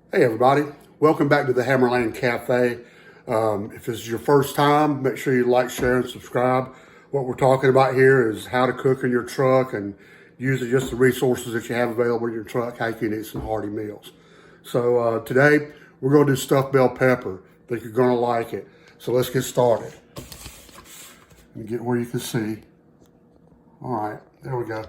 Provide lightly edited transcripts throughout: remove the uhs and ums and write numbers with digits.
Hey everybody, welcome back to the Hammerland Cafe. If this is your first time, make sure you like, share, and subscribe. What we're talking about here is how to cook in your truck and using just the resources that you have available in your truck, how you can eat some hearty meals. So today, we're going to do stuffed bell pepper. I think you're going to like it. So let's get started. And get where you can see. All right, there we go.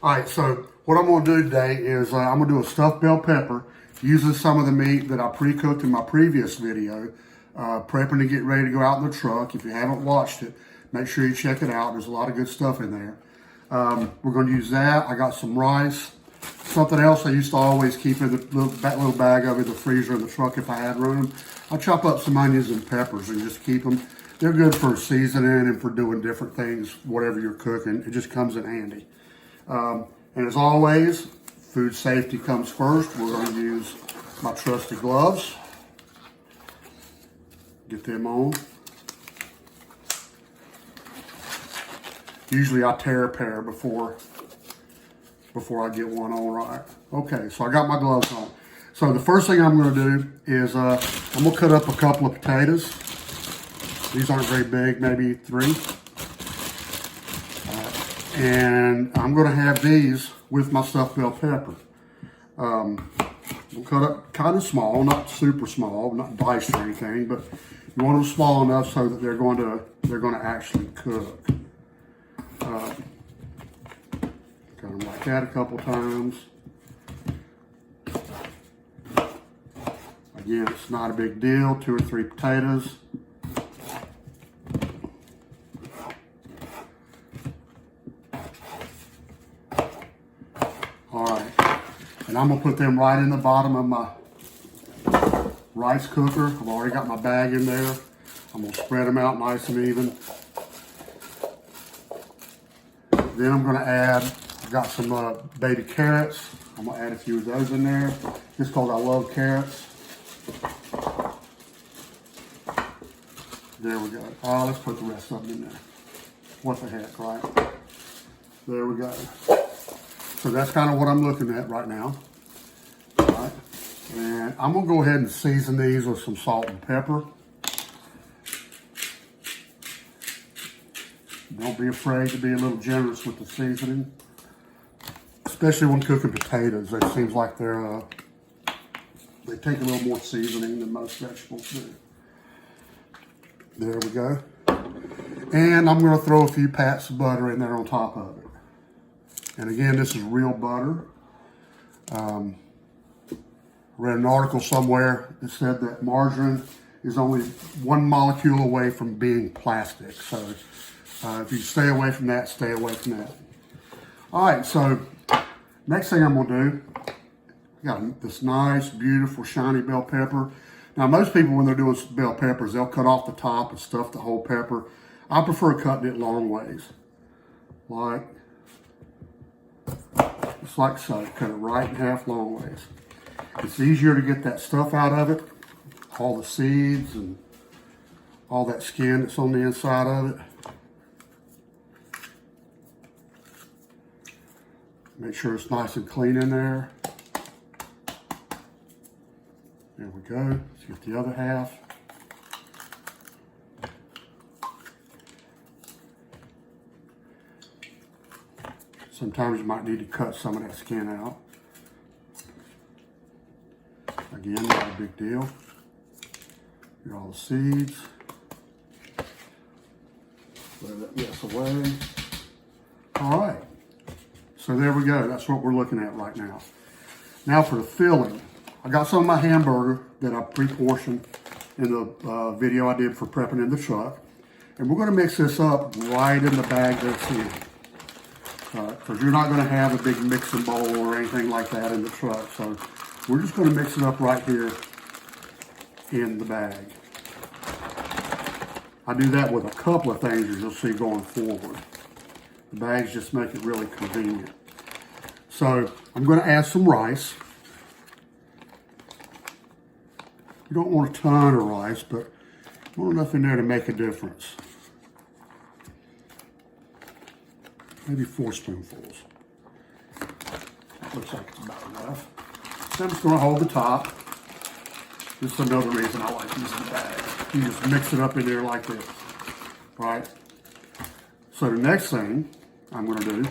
All right, so what I'm going to do today is I'm going to do a stuffed bell pepper using some of the meat that I pre-cooked in my previous video, prepping to get ready to go out in the truck. If you haven't watched it, make sure you check it out. There's a lot of good stuff in there. We're going to use that. I got some rice. Something else I used to always keep in that little bag of it, the freezer in the truck if I had room. I chop up some onions and peppers and just keep them. They're good for seasoning and for doing different things, whatever you're cooking. It just comes in handy. And as always, food safety comes first. We're going to use my trusty gloves. Get them on. Usually I tear a pair before I get one on right. Okay, so I got my gloves on. So the first thing I'm going to do is I'm going to cut up a couple of potatoes. These aren't very big, maybe 3. And I'm going to have these with my stuffed bell pepper. We'll cut up kind of small, not super small, not diced or anything, but you want them small enough so that they're going to actually cook. Cut them like that a couple times. Again, it's not a big deal. 2 or 3 potatoes. And I'm going to put them right in the bottom of my rice cooker. I've already got my bag in there. I'm going to spread them out nice and even. Then I'm going to add, I've got some baby carrots. I'm going to add a few of those in there, just because I love carrots. There we go. Let's put the rest of them in there. What the heck, right? There we go. So that's kind of what I'm looking at right now. All right. And I'm going to go ahead and season these with some salt and pepper. Don't be afraid to be a little generous with the seasoning. Especially when cooking potatoes. It seems like they take a little more seasoning than most vegetables do. There we go. And I'm going to throw a few pats of butter in there on top of it. And again, this is real butter. Read an article somewhere that said that margarine is only 1 molecule away from being plastic. So if you stay away from that, stay away from that. All right, so next thing I'm going to do, I got this nice, beautiful, shiny bell pepper. Now, most people, when they're doing bell peppers, they'll cut off the top and stuff the whole pepper. I prefer cutting it long ways, just like so. Cut it right in half long ways. It's easier to get that stuff out of it, all the seeds and all that skin that's on the inside of it. Make sure it's nice and clean in there. There we go. Let's get the other half. Sometimes you might need to cut some of that skin out. Again, not a big deal. Get all the seeds. Throw that mess away. All right. So there we go. That's what we're looking at right now. Now for the filling. I got some of my hamburger that I pre-portioned in the video I did for prepping in the truck. And we're going to mix this up right in the bag that's in. Because you're not going to have a big mixing bowl or anything like that in the truck. So we're just going to mix it up right here in the bag. I do that with a couple of things as you'll see going forward. The bags just make it really convenient. So I'm going to add some rice. You don't want a ton of rice, but you want enough in there to make a difference. Maybe 4 spoonfuls. Looks like it's about enough. So I'm just going to hold the top. This is another reason I like using the bag. You just mix it up in there like this, right? So the next thing I'm going to do,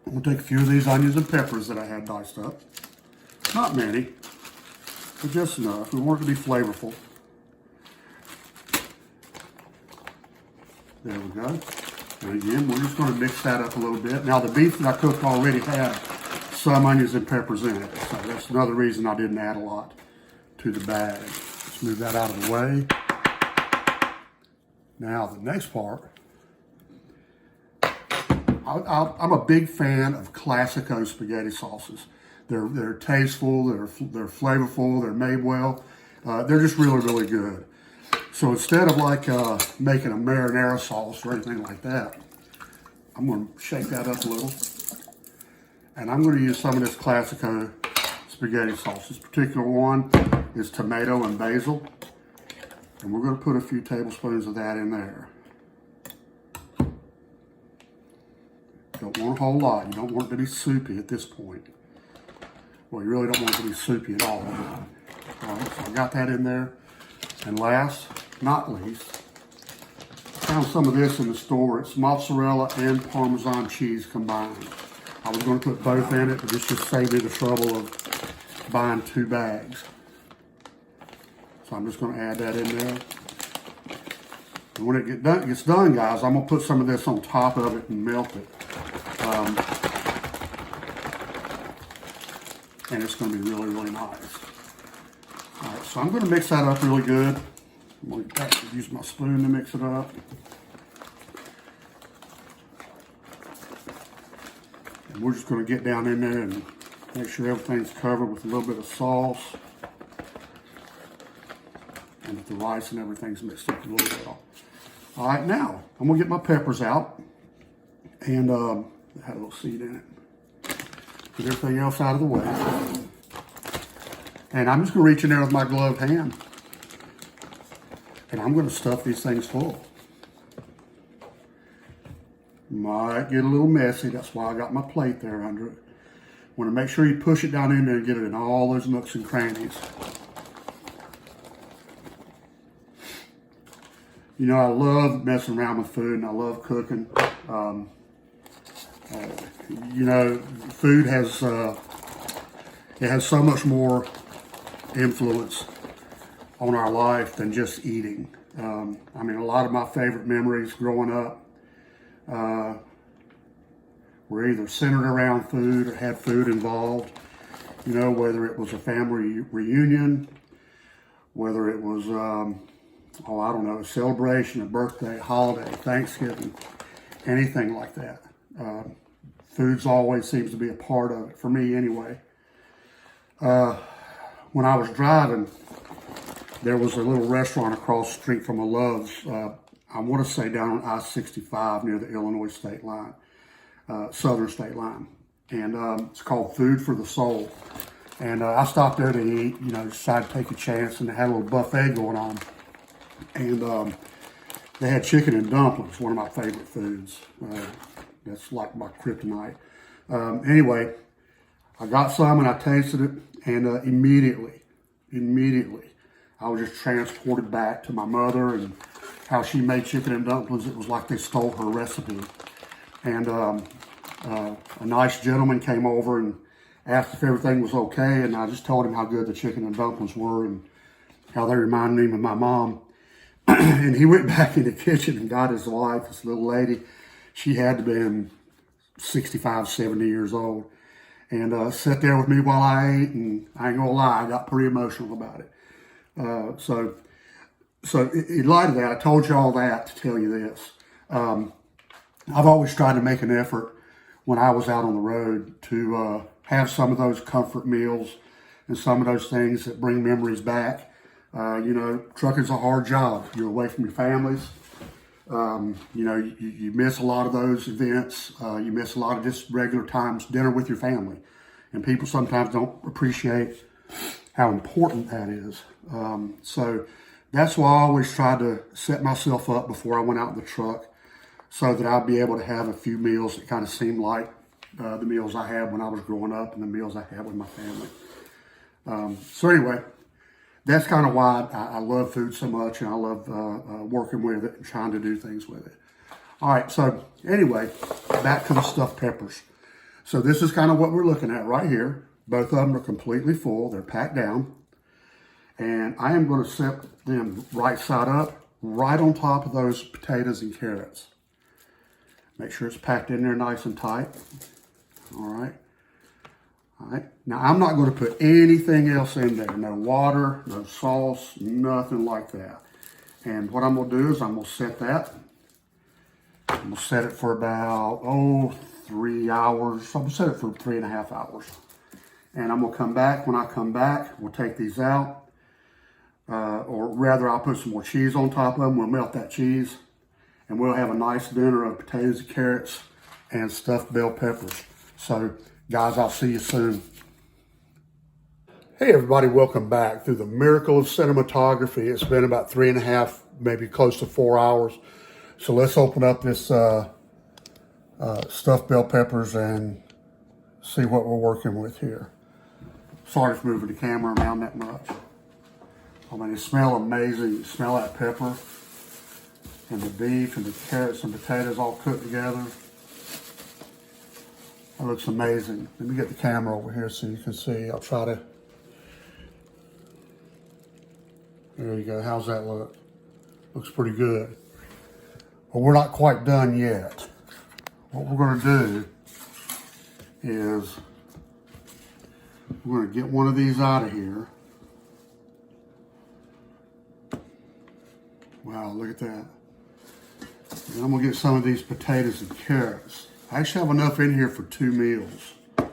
I'm going to take a few of these onions and peppers that I had diced up. Not many, but just enough. We want it to be flavorful. There we go. And again, we're just going to mix that up a little bit. Now the beef that I cooked already had some onions and peppers in it. So that's another reason I didn't add a lot to the bag. Let's move that out of the way. Now the next part, I'm a big fan of Classico spaghetti sauces. They're tasteful, they're flavorful, they're made well. They're just really, really good. So instead of like making a marinara sauce or anything like that, I'm going to shake that up a little. And I'm going to use some of this Classico spaghetti sauce. This particular one is tomato and basil. And we're going to put a few tablespoons of that in there. Don't want a whole lot. You don't want it to be soupy at this point. Well, you really don't want it to be soupy at all. All right, so I got that in there. And last, not least, I found some of this in the store. It's mozzarella and Parmesan cheese combined. I was going to put both in it, but this just saved me the trouble of buying 2 bags. So I'm just going to add that in there. And when it gets done, guys, I'm going to put some of this on top of it and melt it. And it's going to be really, really nice. All right, so I'm going to mix that up really good. I'm going to actually use my spoon to mix it up. And we're just going to get down in there and make sure everything's covered with a little bit of sauce. And that the rice and everything's mixed up a little bit. All right, now I'm going to get my peppers out. And it had a little seed in it. Get everything else out of the way. And I'm just going to reach in there with my gloved hand. And I'm going to stuff these things full. Might get a little messy. That's why I got my plate there under it. Want to make sure you push it down in there and get it in all those nooks and crannies. You know, I love messing around with food and I love cooking. You know, food has it has so much more influence on our life than just eating. I mean, a lot of my favorite memories growing up were either centered around food or had food involved. You know, whether it was a family reunion, whether it was, oh, I don't know, a celebration, a birthday, holiday, Thanksgiving, anything like that. Food's always seems to be a part of it, for me anyway. When I was driving, there was a little restaurant across the street from a Love's, I want to say down on I-65 near the Illinois state line, southern state line. And it's called Food for the Soul. And I stopped there to eat, you know, decided to take a chance, and they had a little buffet going on. And they had chicken and dumplings, one of my favorite foods. That's like my kryptonite. Anyway, I got some and I tasted it, and immediately, I was just transported back to my mother and how she made chicken and dumplings. It was like they stole her recipe. And a nice gentleman came over and asked if everything was okay, and I just told him how good the chicken and dumplings were and how they reminded him of my mom. And he went back in the kitchen and got his wife, this little lady. She had to be 65, 70 years old. And sat there with me while I ate, and I ain't gonna lie, I got pretty emotional about it. So in light of that, I told you all that to tell you this. I've always tried to make an effort when I was out on the road to have some of those comfort meals and some of those things that bring memories back. You know, trucking's a hard job. You're away from your families. You know, you miss a lot of those events. You miss a lot of just regular times, dinner with your family. And people sometimes don't appreciate how important that is. So that's why I always try to set myself up before I went out in the truck so that I'd be able to have a few meals that kind of seemed like the meals I had when I was growing up and the meals I had with my family. So anyway, that's kind of why I love food so much, and I love working with it and trying to do things with it. All right, so anyway, back to the stuffed peppers. So this is kind of what we're looking at right here. Both of them are completely full. They're packed down. And I am going to set them right side up, right on top of those potatoes and carrots. Make sure it's packed in there nice and tight. All right. All right. Now, I'm not going to put anything else in there. No water, no sauce, nothing like that. And what I'm going to do is I'm going to set that. I'm going to set it for about, 3 hours. I'm going to set it for 3.5 hours. And I'm going to come back. When I come back, we'll take these out. Or rather, I'll put some more cheese on top of them. We'll melt that cheese. And we'll have a nice dinner of potatoes and carrots and stuffed bell peppers. So, guys, I'll see you soon. Hey, everybody. Welcome back. Through the miracle of cinematography, it's been about 3.5, maybe close to 4 hours. So let's open up this stuffed bell peppers and see what we're working with here. Sorry for moving the camera around that much. I mean, they smell amazing. You smell that pepper and the beef and the carrots and potatoes all cooked together. That looks amazing. Let me get the camera over here so you can see. I'll try to. There you go. How's that look? Looks pretty good. But we're not quite done yet. What we're going to do is we're going to get one of these out of here. Wow, look at that. And I'm going to get some of these potatoes and carrots. I actually have enough in here for 2 meals. So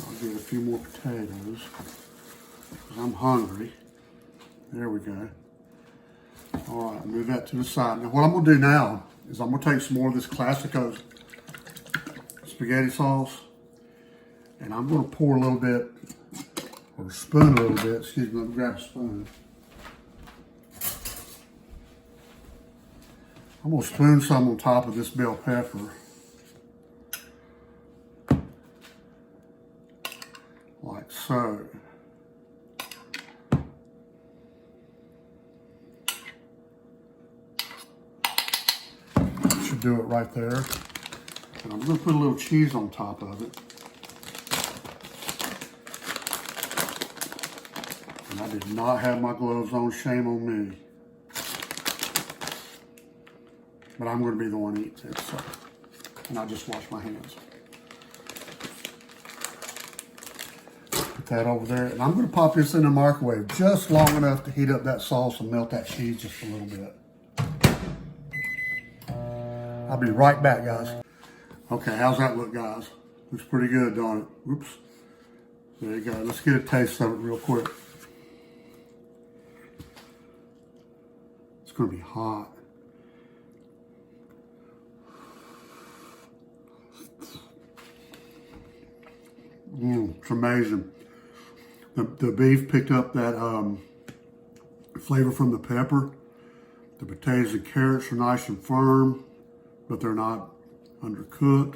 I'll get a few more potatoes because I'm hungry. There we go. All right, move that to the side. Now what I'm going to do now is I'm going to take some more of this Classico spaghetti sauce, and I'm going to pour a little bit, or spoon a little bit. Excuse me, let me grab a spoon. I'm going to spoon some on top of this bell pepper. Like so. Should do it right there. And I'm going to put a little cheese on top of it. And I did not have my gloves on. Shame on me. But I'm going to be the one that eats it, so. And I'll just wash my hands. Put that over there. And I'm going to pop this in the microwave just long enough to heat up that sauce and melt that cheese just a little bit. I'll be right back, guys. Okay, how's that look, guys? Looks pretty good, don't it? Oops. There you go. Let's get a taste of it real quick. It's going to be hot. It's amazing. The beef picked up that flavor from the pepper. The potatoes and carrots are nice and firm, but they're not undercooked.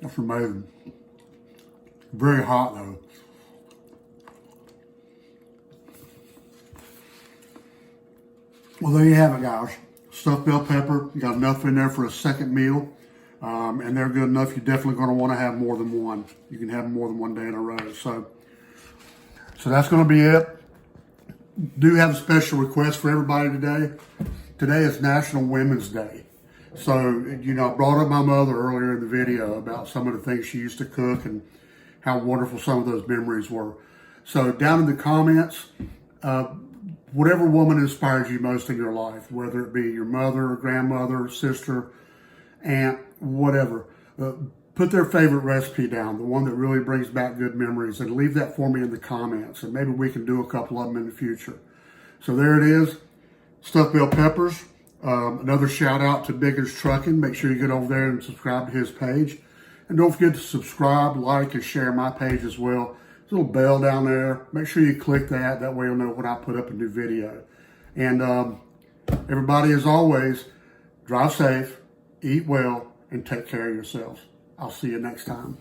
That's amazing. Very hot though. Well, there you have it, guys. Stuffed bell pepper. You got enough in there for a second meal. And they're good enough. You're definitely going to want to have more than one. You can have them more than one day in a row. So that's going to be it. Do have a special request for everybody today. Today is National Women's Day. So, I brought up my mother earlier in the video about some of the things she used to cook and how wonderful some of those memories were. So down in the comments, whatever woman inspires you most in your life, whether it be your mother, grandmother, sister, aunt, whatever, put their favorite recipe down, the one that really brings back good memories, and leave that for me in the comments, and maybe we can do a couple of them in the future. So there it is, stuffed bell peppers. Another shout out to Biggins Trucking. Make sure you get over there and subscribe to his page. And don't forget to subscribe, like, and share my page as well. There's a little bell down there. Make sure you click that. That way you'll know when I put up a new video. And everybody, as always, drive safe, eat well, and take care of yourselves. I'll see you next time.